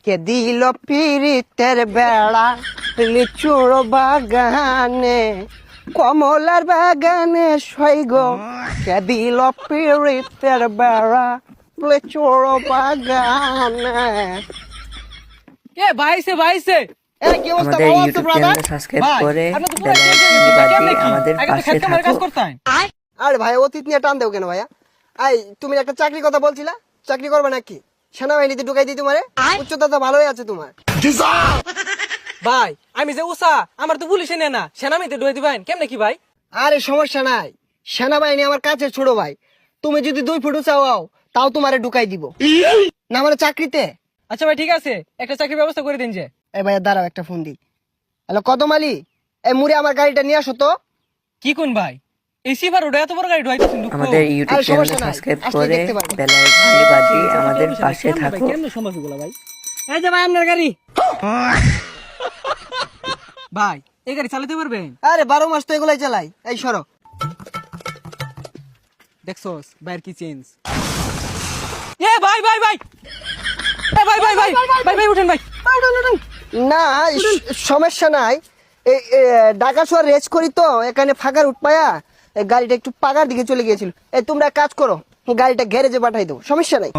কে দিল পিরিতের বেড়া লিচুর বাগানে কমলার বাগানে সৈগ কে দিল পিরিতের বেড়া লিচুর বাগানে। এ ভাইছে ভাইছে কি অবস্থা আমাদের ভালো আছো ইউটিউব ব্রাদার? চ্যানেলটা সাবস্ক্রাইব ভাই, করে আপনি তো পুরো বেল চেঞ্জ হয়ে আইকনটি গেছেন, কেমনে বাজিয়ে কি? আমাদের আগে তো পাশে খেত কামের কাজ থাকো। করতেন। আরে ভাই অতীত নিয়ে টান দেও কেন ভাইয়া? তুমি একটা চাকরির কথা বলছিলা, চাকরি করবে নাকি? সেনাবাহিনীতে ঢুকাই দিই তোমারে, উচ্চতা তো ভালোই আছে তোমার। ভাই আমি যে উষা আমার তো পুলিশে নেয় না, সেনামিতে ঢুয়ে দিবেন কেমনে কি ভাই? আরে সমস্যা নাই, সেনাবাহিনী আমার কাছে ছোট ভাই। তুমি যদি 2 ফুট চাও তাও তোমারে ঢুকাই দিব না মানে চাকরিতে। আচ্ছা ভাই ঠিক আছে, একটা চাকরির ব্যবস্থা করে দিন যে। এই ভাইয়া দাঁড়াও একটা ফোন দিই। হ্যালো কদম আলী, এই মুড়ে আমার গাড়িটা নিয়ে আসো তো। কি কোন ভাই, এই সিভার ওটা এত বড় গাড়ি ঢুকাইতেছেন দুঃখ। আমাদের ইউটিউব আরে সমস্যা চ্যানেলটা নাই, সাবস্ক্রাইব আসলে করে দেখতে পারবে। বেল আইকনটি বাজিয়ে আমাদের পাশে থাকো। কেমনে সম্ভব এগুলো ভাই? এই যে ভাই আপনার গাড়ি। ভাই এই গাড়ি চালাতে পারবেন? আরে 12 মাস তো এগুলাই চালাই। এই সরো। দেখছোস বাইর কি চেঞ্জ। এ ভাই ভাই ভাই, এ ভাই ভাই ভাই ভাই ভাই উঠেন ভাই। না সমস্যা নাই, ঢাকা শহর রেস করি তো এখানে ফাঁকার উঠপায়া গাড়িটা একটু পাকার দিকে চলে গিয়েছিল। তোমরা কাজ করো, গাড়িটা গ্যারেজে পাঠাই দাও, সমস্যা নাই।